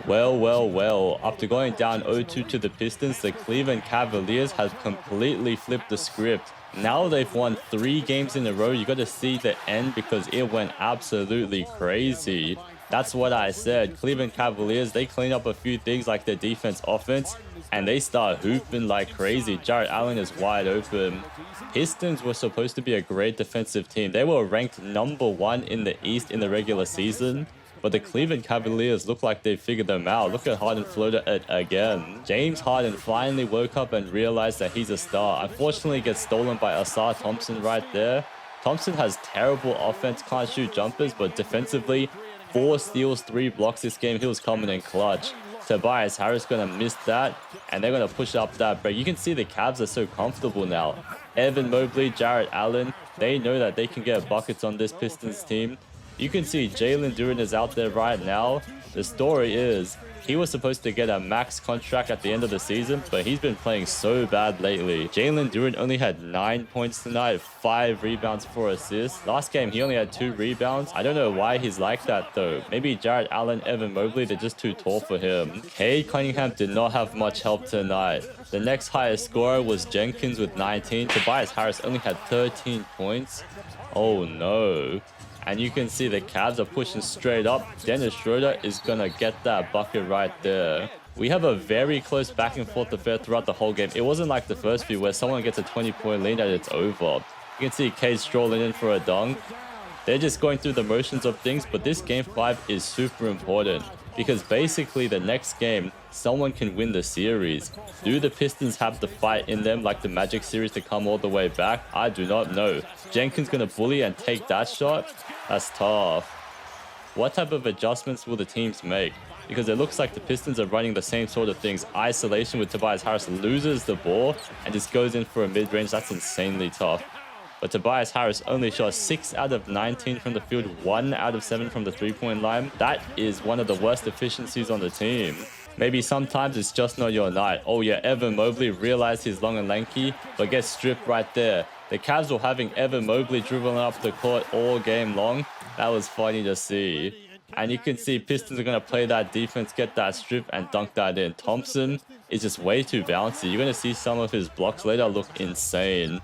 Well. After going down 0-2 to the Pistons, the Cleveland Cavaliers have completely flipped the script. Now they've won 3 games in a row. You got to see the end because it went absolutely crazy. That's what I said. Cleveland Cavaliers, they clean up a few things like their defense, offense, and they start hooping like crazy. Jarrett Allen is wide open. Pistons were supposed to be a great defensive team. They were ranked #1 in the East in the regular season. But the Cleveland Cavaliers look like they figured them out. Look at Harden floated it again. James Harden finally woke up and realized that he's a star. Unfortunately, gets stolen by Asar Thompson right there. Thompson has terrible offense, can't shoot jumpers, but defensively, 4 steals, 3 blocks this game. He was coming in clutch. Tobias Harris gonna miss that, and they're gonna push up that break. You can see the Cavs are so comfortable now. Evan Mobley, Jarrett Allen, they know that they can get buckets on this Pistons team. You can see Jalen Duren is out there right now. The story is he was supposed to get a max contract at the end of the season, but he's been playing so bad lately. Jalen Duren only had 9 points tonight, 5 rebounds, 4 assists. Last game, he only had 2 rebounds. I don't know why he's like that, though. Maybe Jarrett Allen, Evan Mobley, they're just too tall for him. Cade Cunningham did not have much help tonight. The next highest scorer was Jenkins with 19. Tobias Harris only had 13 points. Oh, no. And you can see the Cavs are pushing straight up. Dennis Schroeder is going to get that bucket right there. We have a very close back and forth affair throughout the whole game. It wasn't like the first few where someone gets a 20-point lead and it's over. You can see Cade strolling in for a dunk. They're just going through the motions of things, but this game 5 is super important because basically the next game, someone can win the series. Do the Pistons have the fight in them like the Magic series to come all the way back? I do not know. Jenkins gonna bully and take that shot? That's tough. What type of adjustments will the teams make? Because it looks like the Pistons are running the same sort of things. Isolation with Tobias Harris loses the ball and just goes in for a mid-range. That's insanely tough. But Tobias Harris only shot 6 out of 19 from the field, 1 out of 7 from the 3-point line. That is one of the worst efficiencies on the team. Maybe sometimes it's just not your night. Oh yeah, Evan Mobley realized he's long and lanky, but gets stripped right there. The Cavs were having Evan Mobley dribbling up the court all game long. That was funny to see. And you can see Pistons are going to play that defense, get that strip, and dunk that in. Thompson is just way too bouncy. You're going to see some of his blocks later look insane.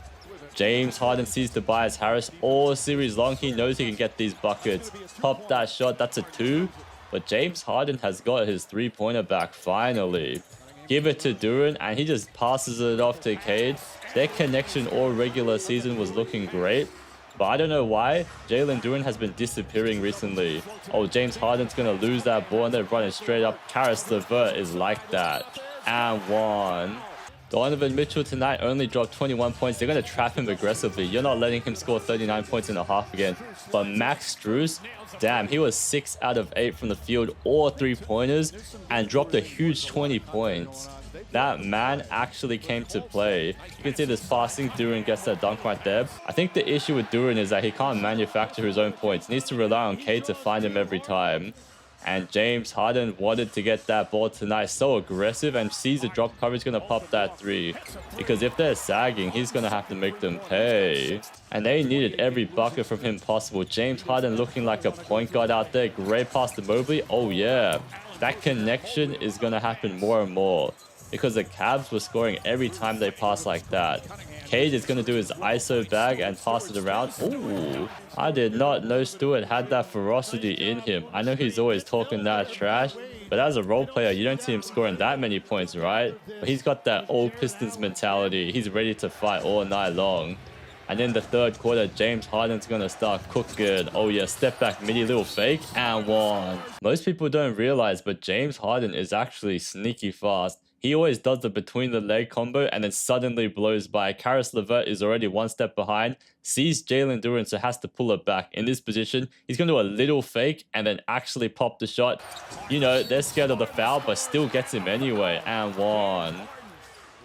James Harden sees Tobias Harris all series long. He knows he can get these buckets. Pop that shot. That's a 2. But James Harden has got his 3-pointer back finally. Give it to Duren, and he just passes it off to Cade. Their connection all regular season was looking great. But I don't know why Jalen Duren has been disappearing recently. Oh, James Harden's going to lose that ball and they're running straight up. Caris LeVert is like that. And 1. Donovan Mitchell tonight only dropped 21 points. They're going to trap him aggressively. You're not letting him score 39 points in a half again. But Max Strus, damn, he was 6 out of 8 from the field, all 3-pointers, and dropped a huge 20 points. That man actually came to play. You can see this passing. Duren gets that dunk right there. I think the issue with Duren is that he can't manufacture his own points. He needs to rely on Cade to find him every time. And James Harden wanted to get that ball tonight, so aggressive, and sees the drop coverage, going to pop that 3. Because if they're sagging, he's going to have to make them pay. And they needed every bucket from him possible. James Harden looking like a point guard out there. Great pass to Mobley. Oh yeah, that connection is going to happen more and more. Because the Cavs were scoring every time they pass like that. Cade is going to do his ISO bag and pass it around. Ooh, I did not know Stewart had that ferocity in him. I know he's always talking that trash, but as a role player, you don't see him scoring that many points, right? But he's got that old Pistons mentality. He's ready to fight all night long. And in the third quarter, James Harden's going to start cooking. Oh yeah, step back, mini little fake, and 1. Most people don't realize, but James Harden is actually sneaky fast. He always does the between the leg combo and then suddenly blows by. Caris LeVert is already 1 step behind, sees Jalen Duren, so has to pull it back. In this position, he's going to do a little fake and then actually pop the shot. You know, they're scared of the foul, but still gets him anyway. And 1. How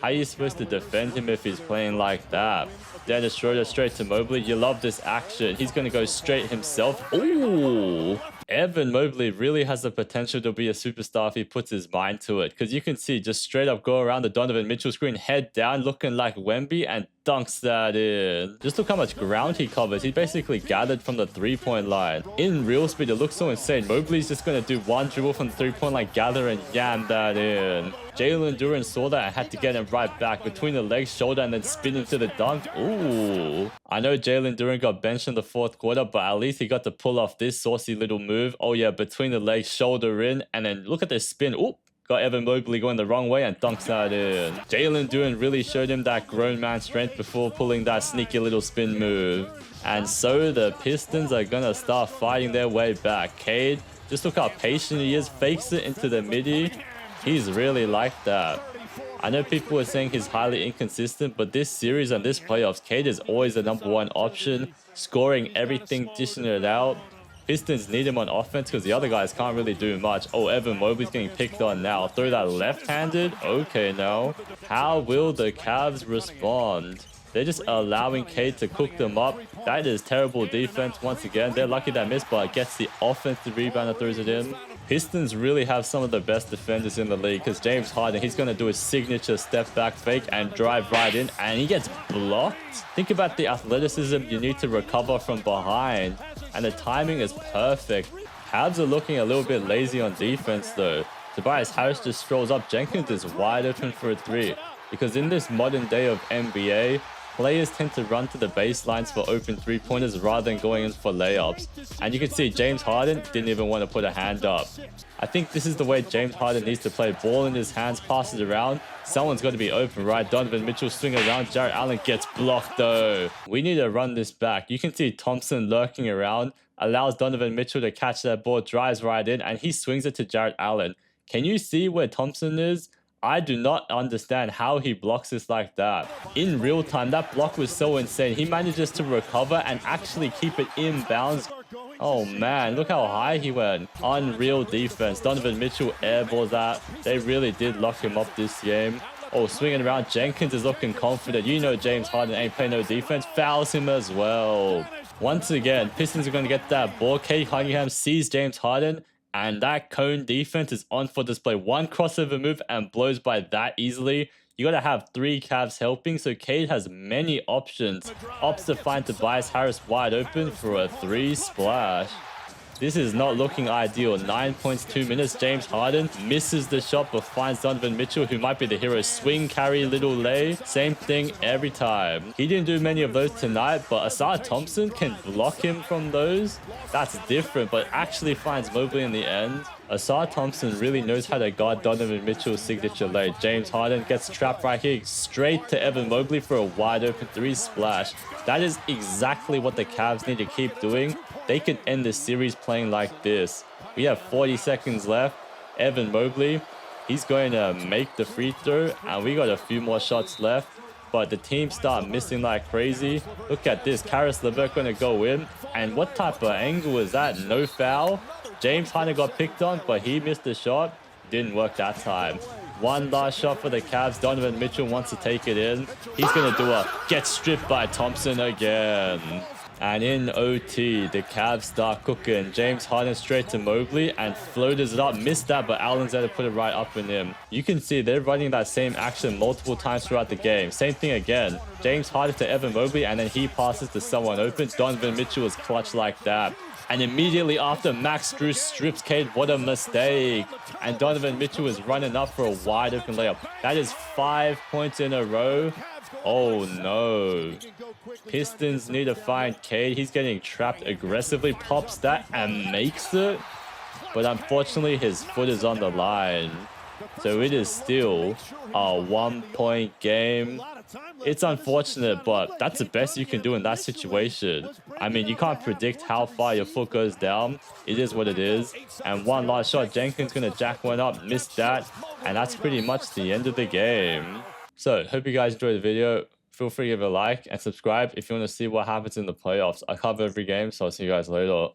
are you supposed to defend him if he's playing like that? Dennis Schroeder straight to Mobley. You love this action. He's going to go straight himself. Ooh, Evan Mobley really has the potential to be a superstar if he puts his mind to it. Because you can see just straight up go around the Donovan Mitchell screen, head down, looking like Wemby, and dunks that in. Just look how much ground he covers. He basically gathered from the three-point line. In real speed, it looks so insane. Mobley's just going to do one dribble from the three-point line, gather and yam that in. Jalen Duren saw that and had to get him right back between the legs, shoulder, and then spin into the dunk. Ooh. I know Jalen Duren got benched in the fourth quarter, but at least he got to pull off this saucy little move. Oh yeah, between the legs, shoulder in, and then look at the spin. Ooh. Got Evan Mobley going the wrong way and dunks that in. Jalen Duren really showed him that grown man strength before pulling that sneaky little spin move. And so the Pistons are going to start fighting their way back. Cade, just look how patient he is, fakes it into the midi. He's really like that. I know people were saying he's highly inconsistent, but this series and this playoffs, Cade is always the #1 option, scoring everything, dishing it out. Pistons need him on offense because the other guys can't really do much. Oh, Evan Mobley's getting picked on now. Throw that left-handed? Okay, now. How will the Cavs respond? They're just allowing Cade to cook them up. That is terrible defense once again. They're lucky that missed, but gets the offensive rebound and throws it in. Pistons really have some of the best defenders in the league because James Harden, he's going to do his signature step back fake and drive right in, and he gets blocked. Think about the athleticism you need to recover from behind, and the timing is perfect. Cavs are looking a little bit lazy on defense though. Tobias Harris just strolls up. Jenkins is wide open for a three because in this modern day of NBA, players tend to run to the baselines for open three-pointers rather than going in for layups. And you can see James Harden didn't even want to put a hand up. I think this is the way James Harden needs to play. Ball in his hands, passes around. Someone's got to be open, right? Donovan Mitchell swing around. Jarrett Allen gets blocked though. We need to run this back. You can see Thompson lurking around. Allows Donovan Mitchell to catch that ball, drives right in, and he swings it to Jarrett Allen. Can you see where Thompson is? I do not understand how he blocks this like that. In real time, that block was so insane. He manages to recover and actually keep it in bounds. Oh man, look how high he went. Unreal defense. Donovan Mitchell airballs that. They really did lock him up this game. Oh, swinging around. Jenkins is looking confident. You know James Harden ain't playing no defense. Fouls him as well. Once again, Pistons are going to get that ball. Cade Cunningham sees James Harden, and that cone defense is on for display. One crossover move and blows by that easily. You got to have 3 Cavs helping, so Cade has many options. Opts to find Tobias Harris wide open for a 3 splash. This is not looking ideal. 9 points, 2 minutes. James Harden misses the shot but finds Donovan Mitchell, who might be the hero. Swing, carry, little lay. Same thing every time. He didn't do many of those tonight, but Asar Thompson can block him from those. That's different, but actually finds Mobley in the end. Asar Thompson really knows how to guard Donovan Mitchell's signature lay. James Harden gets trapped right here. Straight to Evan Mobley for a wide open 3 splash. That is exactly what the Cavs need to keep doing. They can end this series playing like this. We have 40 seconds left. Evan Mobley, he's going to make the free throw, and we got a few more shots left. But the team start missing like crazy. Look at this. Karis LeVert going to go in. And what type of angle is that? No foul. James Harden got picked on, but he missed the shot. Didn't work that time. One last shot for the Cavs. Donovan Mitchell wants to take it in. He's going to do a get stripped by Thompson again. And in OT, the Cavs start cooking. James Harden straight to Mobley and floaters it up. Missed that, but Allen's there to put it right up in him. You can see they're running that same action multiple times throughout the game. Same thing again. James Harden to Evan Mobley, and then he passes to someone open. Donovan Mitchell is clutch like that. And immediately after, Max Strus strips Cade. What a mistake. And Donovan Mitchell is running up for a wide open layup. That is 5 points in a row. Oh no. Pistons need to find Cade. He's getting trapped aggressively. Pops that and makes it. But unfortunately, his foot is on the line. So it is still a 1-point game. It's unfortunate, but that's the best you can do in that situation. I mean, you can't predict how far your foot goes down. It is what it is. And one last shot. Jenkins going to jack one up. Missed that. And that's pretty much the end of the game. So, hope you guys enjoyed the video. Feel free to give it a like and subscribe if you want to see what happens in the playoffs. I cover every game, so I'll see you guys later.